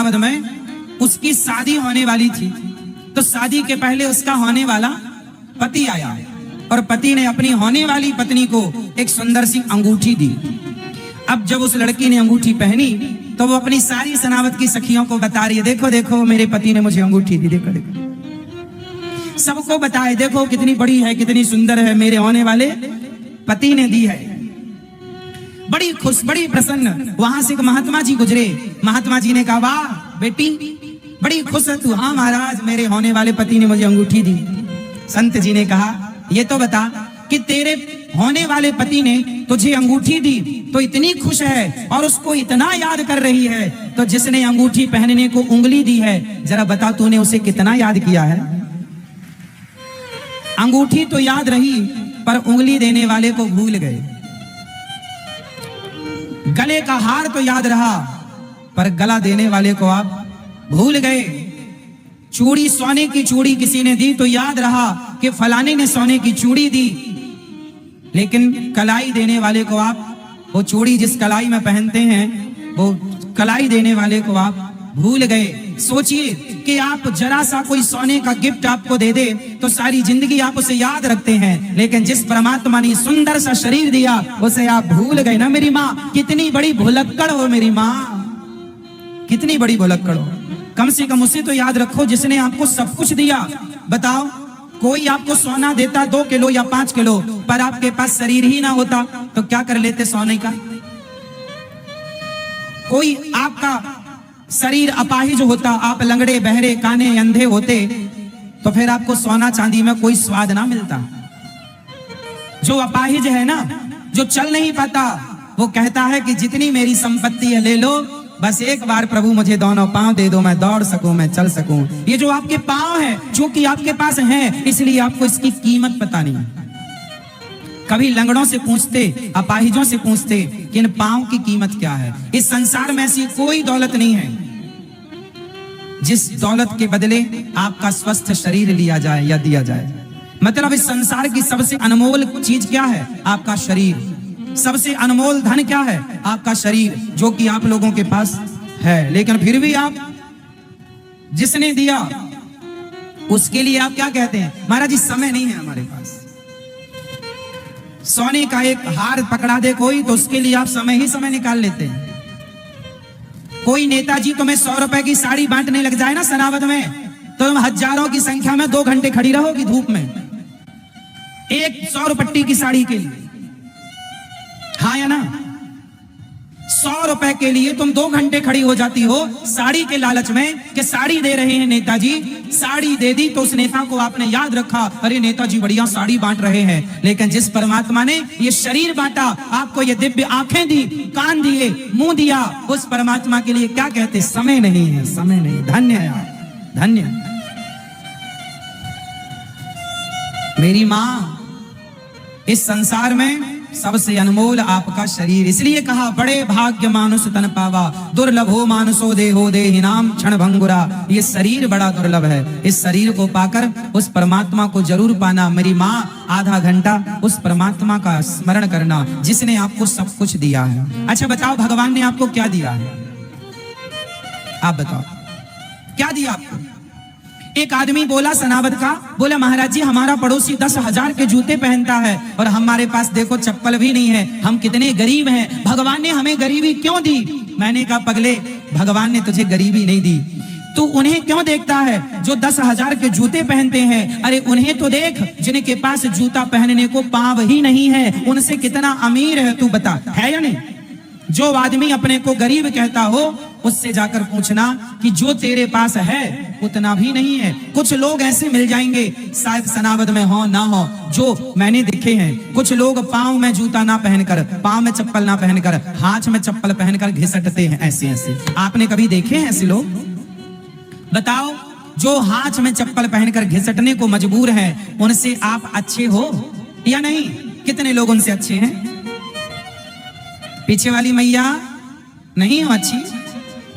सनावद में उसकी शादी होने वाली थी। तो शादी के पहले उसका होने वाला पति आया और पति ने अपनी होने वाली पत्नी को एक सुंदर सी अंगूठी दी। अब जब उस लड़की ने अंगूठी पहनी तो वो अपनी सारी सनावद की सखियों को बता रही है, देखो देखो मेरे पति ने मुझे अंगूठी दी, देखो देखो। सबको बताए, देखो कितनी बड़ी है, कितनी सुंदर है, मेरे होने वाले पति ने दी है। बड़ी खुश, बड़ी प्रसन्न। वहां से एक महात्मा जी गुजरे। महात्मा जी ने कहा, वाह बेटी बड़ी खुश है तू। हाँ महाराज, मेरे होने वाले पति ने मुझे अंगूठी दी। संत जी ने कहा, ये तो बता कि तेरे होने वाले पति ने तुझे अंगूठी दी तो इतनी खुश है और उसको इतना याद कर रही है, तो जिसने अंगूठी पहनने को उंगली दी है, जरा बता तूने उसे कितना याद किया है। अंगूठी तो याद रही पर उंगली देने वाले को भूल गए। गले का हार तो याद रहा पर गला देने वाले को आप भूल गए। चूड़ी, सोने की चूड़ी किसी ने दी तो याद रहा कि फलाने ने सोने की चूड़ी दी, लेकिन कलाई देने वाले को आप, वो चूड़ी जिस कलाई में पहनते हैं वो कलाई देने वाले को आप भूल गए। सोचिए कि आप जरा सा कोई सोने का गिफ्ट आपको दे दे तो सारी जिंदगी आप उसे याद रखते हैं, लेकिन जिस परमात्मा ने सुंदर सा शरीर दिया उसे आप भूल गए ना। मेरी माँ कितनी बड़ी भुलक्कड़ हो, मेरी माँ कितनी बड़ी भुलक्कड़ हो। कम से कम उसे तो याद रखो जिसने आपको सब कुछ दिया। बताओ, कोई आपको सोना देता 2 किलो या 5 किलो, पर आपके पास शरीर ही ना होता तो क्या कर लेते सोने का। कोई आपका शरीर अपाहिज होता, आप लंगड़े बहरे काने अंधे होते, तो फिर आपको सोना चांदी में कोई स्वाद ना मिलता। जो अपाहिज है ना, जो चल नहीं पाता, वो कहता है कि जितनी मेरी संपत्ति है ले लो, बस एक बार प्रभु मुझे दोनों पांव दे दो, मैं दौड़ सकूं, मैं चल सकूं। ये जो आपके पांव है, जो कि आपके पास है, इसलिए आपको इसकी कीमत पता नहीं। कभी लंगड़ों से पूछते, अपाहिजों से पूछते कि इन पांव की कीमत क्या है। इस संसार में ऐसी कोई दौलत नहीं है जिस दौलत के बदले आपका स्वस्थ शरीर लिया जाए या दिया जाए। मतलब इस संसार की सबसे अनमोल चीज क्या है? आपका शरीर। सबसे अनमोल धन क्या है? आपका शरीर, जो कि आप लोगों के पास है, लेकिन फिर भी आप जिसने दिया उसके लिए आप क्या कहते हैं? महाराज जी समय नहीं है हमारे पास। सोने का एक हार पकड़ा दे कोई तो उसके लिए आप समय ही समय निकाल लेते हैं। कोई नेताजी तुम्हें 100 रुपए की साड़ी बांटने लग जाए ना सनावद में, तो तुम हजारों की संख्या में 2 घंटे खड़ी रहोगी धूप में, एक 100 रुपट्टी की साड़ी के लिए। हाँ या ना? 100 रुपए के लिए तुम 2 घंटे खड़ी हो जाती हो साड़ी के लालच में कि साड़ी दे रहे हैं नेताजी। साड़ी दे दी तो उस नेता को आपने याद रखा, अरे नेताजी बढ़िया साड़ी बांट रहे हैं। लेकिन जिस परमात्मा ने ये शरीर बांटा, आपको ये दिव्य आंखें दी, कान दिए, मुंह दिया, उस परमात्मा के लिए क्या कहते? समय नहीं है, समय नहीं। धन्य है यार, धन्य। मेरी मां, इस संसार में सबसे अनमोल आपका शरीर। इसलिए कहा, बड़े भाग्य मानुष तन पावा, दुर्लभो मानुषो देहो देहि नाम क्षण भंगुरा। ये शरीर बड़ा दुर्लभ है, इस शरीर को पाकर उस परमात्मा को जरूर पाना। मेरी माँ, आधा घंटा उस परमात्मा का स्मरण करना जिसने आपको सब कुछ दिया है। अच्छा बताओ, भगवान ने आपको क्या दिया है? आप बताओ क्या दिया आपको? एक आदमी बोला सनावद का, बोला महाराज जी हमारा पड़ोसी 10,000 के जूते पहनता है और हमारे पास देखो चप्पल भी नहीं है, हम कितने गरीब हैं, भगवान ने हमें गरीबी क्यों दी? मैंने कहा, पगले भगवान ने तुझे गरीबी नहीं दी, तू उन्हें क्यों देखता है जो 10,000 के जूते पहनते हैं? अरे उन्हें तो देख जिनके पास जूता पहनने को पांव ही नहीं है, उनसे कितना अमीर है तू बता, है या नहीं? जो आदमी अपने को गरीब कहता हो उससे जाकर पूछना कि जो तेरे पास है उतना भी नहीं है। कुछ लोग ऐसे मिल जाएंगे, शायद सनावद में हो ना हो, जो मैंने देखे हैं। कुछ लोग पांव में जूता ना पहनकर, पांव में चप्पल ना पहनकर, हाथ में चप्पल पहनकर घिसटते हैं ऐसे ऐसे। आपने कभी देखे हैं ऐसे लोग? बताओ, जो हाथ में चप्पल पहनकर घिसटने को मजबूर हैं, उनसे आप अच्छे हो या नहीं? कितने लोग उनसे अच्छे हैं? पीछे वाली मैया नहीं हो अच्छी।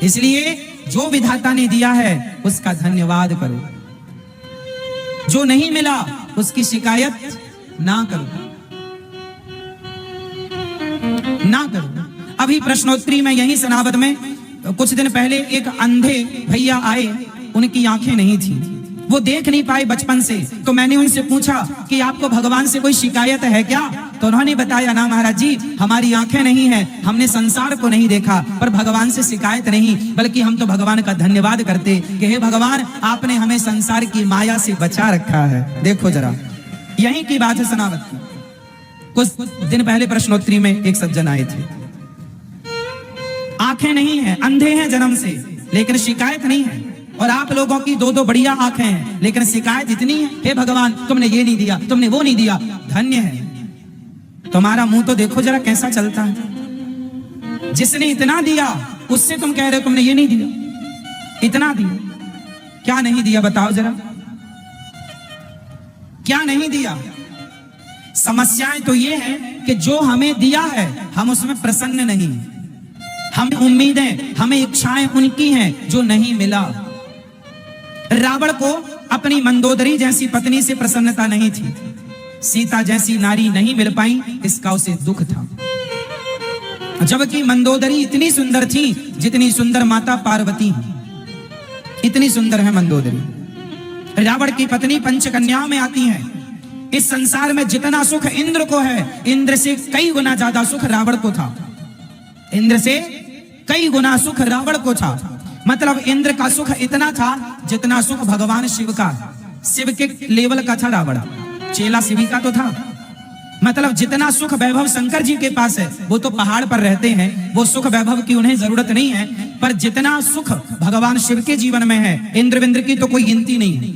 इसलिए जो विधाता ने दिया है उसका धन्यवाद करो, जो नहीं मिला उसकी शिकायत ना करो, ना करो। अभी प्रश्नोत्तरी में यही सनावद में कुछ दिन पहले एक अंधे भैया आए, उनकी आंखें नहीं थी, वो देख नहीं पाए बचपन से। तो मैंने उनसे पूछा कि आपको भगवान से कोई शिकायत है क्या? तो उन्होंने बताया, ना महाराज जी, हमारी आंखें नहीं है, हमने संसार को नहीं देखा, पर भगवान से शिकायत नहीं, बल्कि हम तो भगवान का धन्यवाद करते कि हे भगवान, आपने हमें संसार की माया से बचा रखा है। देखो जरा, यहीं की बात है सनावत की। कुछ दिन पहले प्रश्नोत्तरी में एक सज्जन आए थे, आंखें नहीं है, अंधे हैं जन्म से, लेकिन शिकायत नहीं है। और आप लोगों की दो दो बढ़िया आंखें हैं, लेकिन शिकायत इतनी है, हे भगवान तुमने ये नहीं दिया, तुमने वो नहीं दिया। धन्य है तुम्हारा मुंह तो देखो जरा कैसा चलता है। जिसने इतना दिया उससे तुम कह रहे हो तुमने ये नहीं दिया, इतना दिया। क्या नहीं दिया बताओ जरा, क्या नहीं दिया? समस्याएं तो ये है कि जो हमें दिया है हम उसमें प्रसन्न नहीं, हम उम्मीदें, हमें इच्छाएं उनकी हैं जो नहीं मिला। रावण को अपनी मंदोदरी जैसी पत्नी से प्रसन्नता नहीं थी, सीता जैसी नारी नहीं मिल पाई, इसका उसे दुख था। जबकि मंदोदरी इतनी सुंदर थी जितनी सुंदर माता पार्वती, इतनी सुंदर है मंदोदरी। रावण की पत्नी पंचकन्याओं में आती है। इस संसार में जितना सुख इंद्र को है, इंद्र से कई गुना ज्यादा सुख रावण को था। इंद्र से कई गुना सुख रावण को था। मतलब इंद्र का सुख इतना था जितना सुख भगवान शिव का, शिव के लेवल का था रावण। चेला शिवी का तो था। मतलब जितना सुख वैभव शंकर जी के पास है, वो तो पहाड़ पर रहते हैं, वो सुख वैभव की उन्हें जरूरत नहीं है। पर जितना सुख भगवान शिव के जीवन में है, इंद्र विंद्र की तो कोई गिनती नहीं।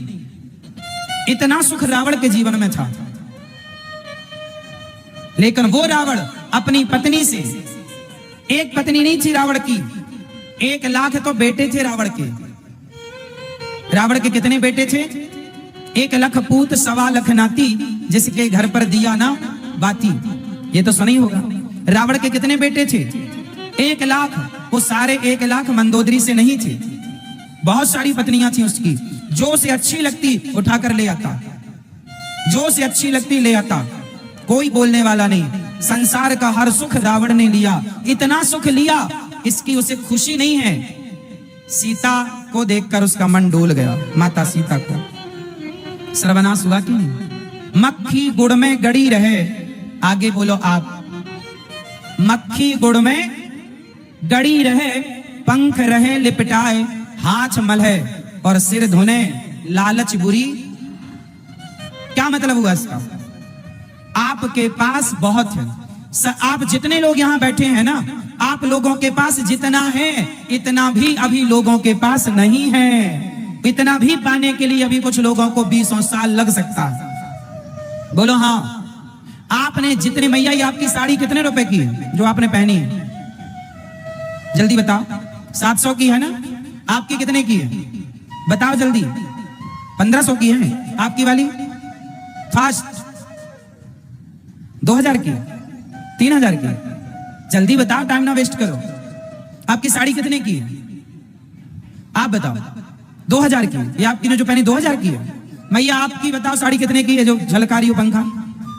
इतना सुख रावण के जीवन में था। लेकिन वो रावण अपनी पत्नी से, एक पत्नी नहीं थी रावण की, 1 लाख तो बेटे थे रावण के। रावण के कितने बेटे थे? 1 लाख पूत 1.25 लाख नाती, जिसके घर पर दिया ना बाती। ये तो सुना ही होगा। रावण के कितने बेटे थे? 1 लाख। वो सारे 1 लाख मंदोदरी से नहीं थे, बहुत सारी पत्नियां थी उसकी। जो उसे अच्छी लगती उठाकर ले आता, जो उसे अच्छी लगती ले आता, कोई बोलने वाला नहीं। संसार का हर सुख रावण ने लिया, इतना सुख लिया इसकी उसे खुशी नहीं है। सीता को देखकर उसका मन डोल गया, माता सीता को। सर्वनाश हुआ कि नहीं? मक्खी गुड़ में गड़ी रहे, आगे बोलो आप। मक्खी गुड़ में गड़ी रहे, पंख रहे लिपटाए, हाथ मलहे और सिर धुने, लालच बुरी। क्या मतलब हुआ इसका? आपके पास बहुत है। आप जितने लोग यहां बैठे हैं ना, आप लोगों के पास जितना है, इतना भी अभी लोगों के पास नहीं है। इतना भी पाने के लिए अभी कुछ लोगों को 20 साल लग सकता है। बोलो हाँ। आपने जितने, मैया ये आपकी साड़ी कितने रुपए की है जो आपने पहनी है? जल्दी बताओ। 700 की है ना? आपकी कितने की है बताओ जल्दी। 1500 की है आपकी वाली? फास्ट। 2000 की? 3000 की? जल्दी बताओ, टाइम ना वेस्ट करो। आपकी साड़ी कितने की है? आप बताओ। 2000 की? ये आपकी ने जो पहनी 2000 की है? मैया आपकी बताओ साड़ी कितने की है जो झलका रही हो पंखा?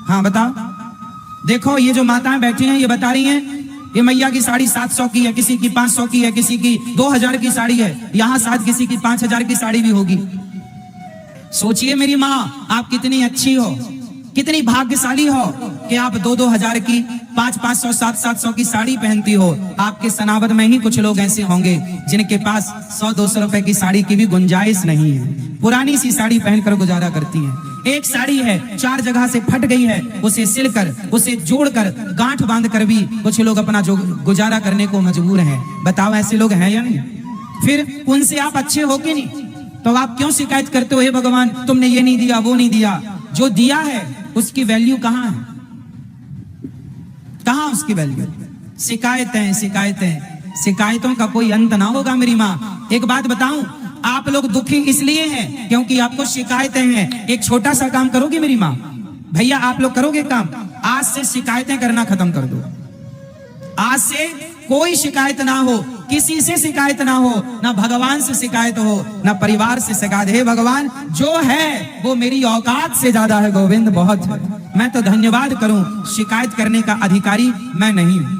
हाँ बताओ। देखो ये जो माताएं बैठी हैं ये बता रही हैं ये मैया की साड़ी 700 की है, किसी की 500 की है, किसी की 2000 की साड़ी है। यहां शायद किसी की 5000 की साड़ी भी होगी। सोचिए मेरी माँ, आप कितनी अच्छी हो, कितनी भाग्यशाली हो कि आप 2-2 की, 500-500, 700 की साड़ी पहनती हो। आपके सनावद में ही कुछ लोग ऐसे होंगे जिनके पास 100-200 रुपए की साड़ी की भी गुंजाइश नहीं है, पुरानी सी साड़ी पहनकर गुजारा करती हैं। एक साड़ी है 4 जगह से फट गई है, उसे सिलकर, उसे जोड़कर, गांठ बांधकर भी कुछ लोग अपना जो गुजारा करने को मजबूर हैं। बताओ ऐसे लोग हैं या नहीं? फिर उनसे आप अच्छे हो कि नहीं? तो आप क्यों शिकायत करते हो, हे भगवान तुमने ये नहीं दिया, वो नहीं दिया? जो दिया है उसकी वैल्यू कहां है? कहां उसकी वैल्यू? शिकायतें शिकायतें, शिकायतों का कोई अंत ना होगा मेरी माँ। एक बात बताऊं, आप लोग दुखी इसलिए हैं क्योंकि आपको शिकायतें हैं। एक छोटा सा काम करोगे मेरी माँ? भैया आप लोग करोगे काम? आज से शिकायतें करना खत्म कर दो। आज से कोई शिकायत ना हो, किसी से शिकायत ना हो, ना भगवान से शिकायत हो, ना परिवार से शिकायत। हे भगवान जो है वो मेरी औकात से ज्यादा है गोविंद, बहुत है। मैं तो धन्यवाद करूं, शिकायत करने का अधिकारी मैं नहीं हूं।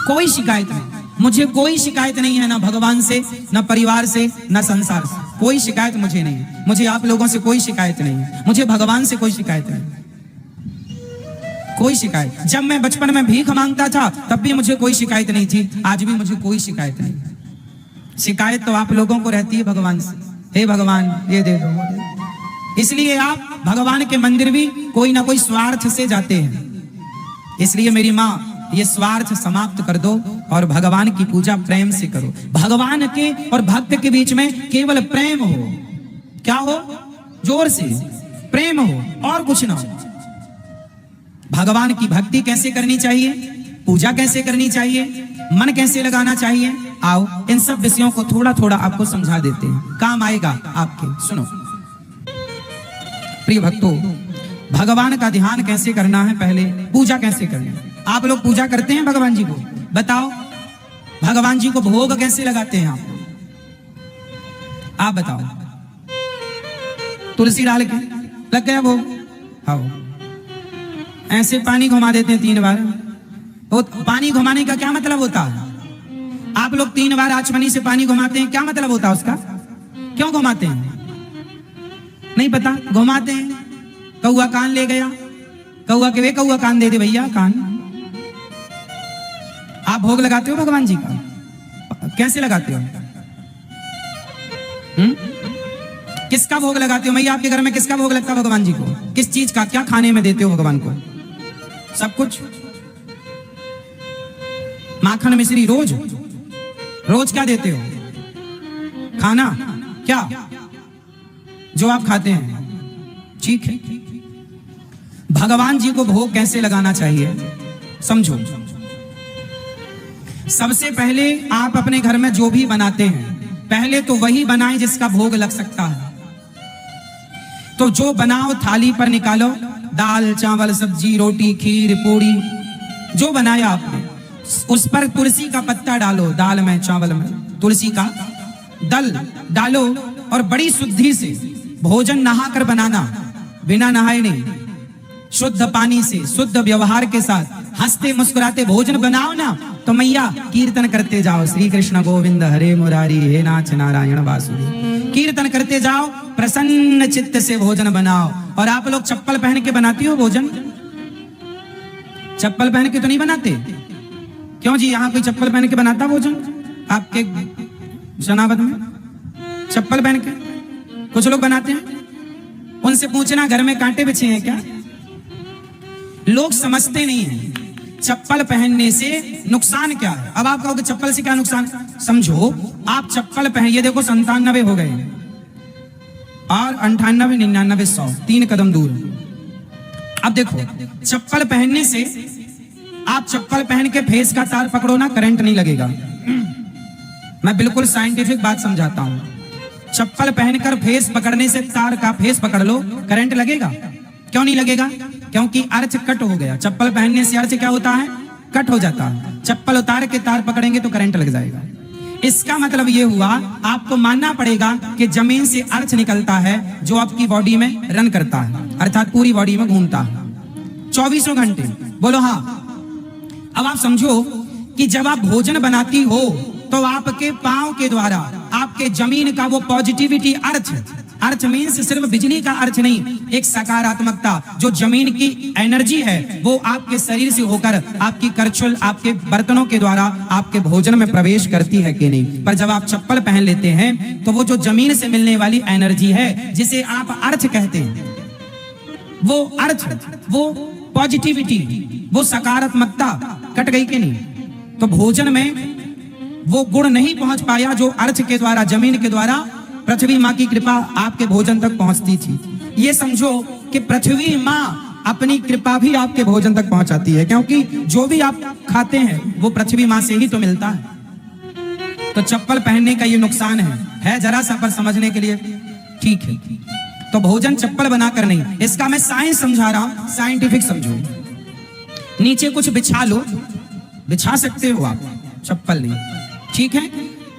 कोई शिकायत नहीं। मुझे कोई शिकायत नहीं है, ना भगवान से, ना परिवार से, ना संसार से, कोई शिकायत मुझे नहीं है। मुझे आप लोगों से कोई शिकायत नहीं है, मुझे भगवान से कोई शिकायत नहीं, कोई शिकायत। जब मैं बचपन में भीख मांगता था तब भी मुझे कोई शिकायत नहीं थी, आज भी मुझे कोई शिकायत नहीं। शिकायत तो आप लोगों को रहती है भगवान से, हे भगवान ये दे दो, वो दे दो। इसलिए आप भगवान के मंदिर भी कोई ना कोई स्वार्थ से जाते हैं। इसलिए मेरी माँ, ये स्वार्थ समाप्त कर दो और भगवान की पूजा प्रेम से करो। भगवान के और भक्त के बीच में केवल प्रेम हो। क्या हो? जोर से प्रेम हो और कुछ ना हो। भगवान की भक्ति कैसे करनी चाहिए, पूजा कैसे करनी चाहिए, मन कैसे लगाना चाहिए, आओ इन सब विषयों को थोड़ा थोड़ा आपको समझा देते हैं, काम आएगा आपके। सुनो प्रिय भक्तों, भगवान का ध्यान कैसे करना है, पहले पूजा कैसे करनी है। आप लोग पूजा करते हैं भगवान जी को? बताओ भगवान जी को भोग कैसे लगाते हैं आप बताओ। तुलसी डाल के लग गया भोग? हाँ, ऐसे पानी घुमा देते हैं 3 बार। तो पानी घुमाने का क्या मतलब होता है? आप लोग 3 बार आचमनी से पानी घुमाते हैं, क्या मतलब होता है उसका? क्यों घुमाते हैं? नहीं पता, घुमाते हैं। कौआ कान ले गया, कौआ के वे कौआ कान दे दे भैया कान। आप भोग लगाते हो भगवान जी का, कैसे लगाते हो? किसका भोग लगाते हो भैया? आपके घर में किसका भोग लगता है भगवान जी को? किस चीज का, क्या खाने में देते हो भगवान को? सब कुछ, माखन मिश्री रोज रोज क्या देते हो? खाना क्या जो आप खाते हैं, ठीक है। भगवान जी को भोग कैसे लगाना चाहिए समझो। सबसे पहले आप अपने घर में जो भी बनाते हैं, पहले तो वही बनाएं जिसका भोग लग सकता है। तो जो बनाओ थाली पर निकालो, दाल चावल सब्जी रोटी खीर पूड़ी जो बनाया आपने, उस पर तुलसी का पत्ता डालो, दाल में चावल में तुलसी का दल डालो और बड़ी शुद्धि से भोजन नहा कर बनाना, बिना नहाए नहीं, शुद्ध पानी से शुद्ध व्यवहार के साथ हंसते मुस्कुराते भोजन बनाओ ना। तो मैया कीर्तन करते जाओ, श्री कृष्ण गोविंद हरे मुरारी हे नाथ नारायण वासुदेव, कीर्तन करते जाओ, प्रसन्न चित्त से भोजन बनाओ। और आप लोग चप्पल पहन के बनाती हो भोजन? चप्पल पहन के तो नहीं बनाते? क्यों जी, यहाँ कोई चप्पल पहन के बनाता भोजन आपके जनावत में? चप्पल पहन के कुछ लोग बनाते हैं, उनसे पूछना घर में कांटे बिछे हैं क्या? लोग समझते नहीं हैं चप्पल पहनने से नुकसान क्या है। अब आप कहोगे चप्पल से क्या नुकसान? समझो, आप चप्पल पहन, ये देखो 97 हो गए और 98 99 100, 3 कदम दूर। अब देखो चप्पल पहनने से, आप चप्पल पहन के फेस का तार पकड़ो ना, करंट नहीं लगेगा। मैं बिल्कुल साइंटिफिक बात समझाता हूं। चप्पल पहनकर फेस पकड़ने से, तार का फेस पकड़ लो, करंट लगेगा? क्यों नहीं लगेगा? क्योंकि अर्थ कट हो गया। चप्पल पहनने से अर्थ क्या होता है? कट हो जाता है। चप्पल उतार के तार पकड़ेंगे तो करंट लग जाएगा। इसका मतलब ये हुआ, आपको मानना पड़ेगा कि जमीन से अर्थ निकलता है जो आपकी बॉडी में रन करता है, अर्थात पूरी बॉडी में घूमता है 24 घंटे। बोलो हाँ। अब आप समझो कि जब आप भोजन बनाती हो तो आपके पांव के द्वारा आपके जमीन का वो पॉजिटिविटी, अर्थ मीन्स सिर्फ बिजली का अर्थ नहीं, एक सकारात्मकता, जो जमीन की एनर्जी है वो आपके शरीर से होकर आपकी करछुल, आपके बर्तनों के द्वारा आपके भोजन में प्रवेश करती है कि नहीं। पर जब आप चप्पल पहन लेते हैं तो वो जो जमीन से मिलने वाली एनर्जी है, जिसे आप अर्थ कहते हैं, वो अर्थ, वो पॉजिटिविटी, वो सकारात्मकता कट गई कि नहीं? तो भोजन में वो गुण नहीं पहुंच पाया जो अर्थ के द्वारा, जमीन के द्वारा पृथ्वी माँ की कृपा आपके भोजन तक पहुंचती थी। ये समझो कि पृथ्वी माँ अपनी कृपा भी आपके भोजन तक पहुंचाती है, क्योंकि जो भी आप खाते हैं वो पृथ्वी माँ से ही तो मिलता है। तो चप्पल पहनने का ये नुकसान है जरा सा पर समझने के लिए, ठीक है। तो भोजन चप्पल बनाकर नहीं, इसका मैं साइंस समझा रहा हूं, साइंटिफिक समझो। नीचे कुछ बिछा लो, बिछा सकते हो आप, चप्पल नहीं, ठीक है।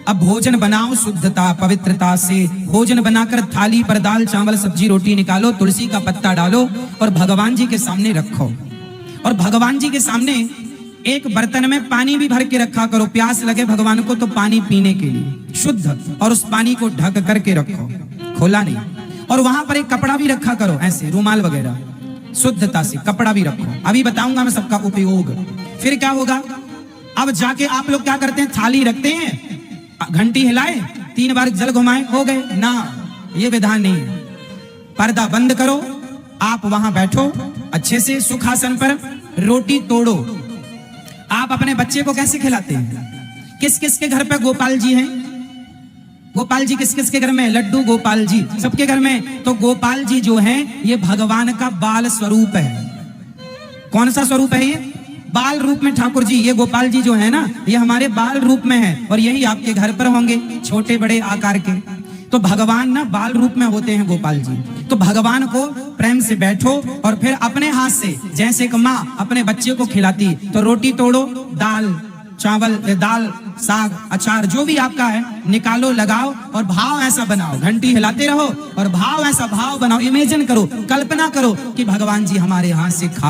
अब भोजन बनाओ शुद्धता पवित्रता से। भोजन बनाकर थाली पर दाल चावल सब्जी रोटी निकालो, तुलसी का पत्ता डालो और भगवान जी के सामने रखो। और भगवान जी के सामने एक बर्तन में पानी भी भर के रखा करो, प्यास लगे भगवान को तो पानी पीने के लिए शुद्ध, और उस पानी को ढक करके रखो, खोला नहीं। और वहां पर एक कपड़ा भी रखा करो, ऐसे रुमाल वगैरह, शुद्धता से कपड़ा भी रखो। अभी बताऊंगा मैं सबका उपयोग। फिर क्या होगा, अब जाके आप लोग क्या करते हैं, थाली रखते हैं, घंटी हिलाए, 3 बार जल घुमाए, हो गए ना, ये विधान नहीं है। पर्दा बंद करो, आप वहां बैठो अच्छे से सुखासन पर, रोटी तोड़ो। आप अपने बच्चे को कैसे खिलाते हैं? किस किस के घर पे गोपाल जी हैं? गोपाल जी किस किस के घर में? लड्डू गोपाल जी सबके घर में। तो गोपाल जी जो हैं ये भगवान का बाल स्वरूप है। कौन सा स्वरूप है ये? बाल रूप में ठाकुर जी, ये गोपाल जी जो है ना, ये हमारे बाल रूप में है, और यही आपके घर पर होंगे, छोटे बड़े आकार के। तो भगवान ना बाल रूप में होते हैं गोपाल जी। तो भगवान को प्रेम से बैठो और फिर अपने हाथ से, जैसे एक माँ अपने बच्चे को खिलाती, तो रोटी तोड़ो, दाल चावल, दाल साग अचार जो भी आपका है निकालो, लगाओ, और भाव ऐसा बनाओ, घंटी हिलाते रहो और भाव ऐसा भाव बनाओ, इमेजिन करो, कल्पना करो कि भगवान जी हमारे हाथ से खा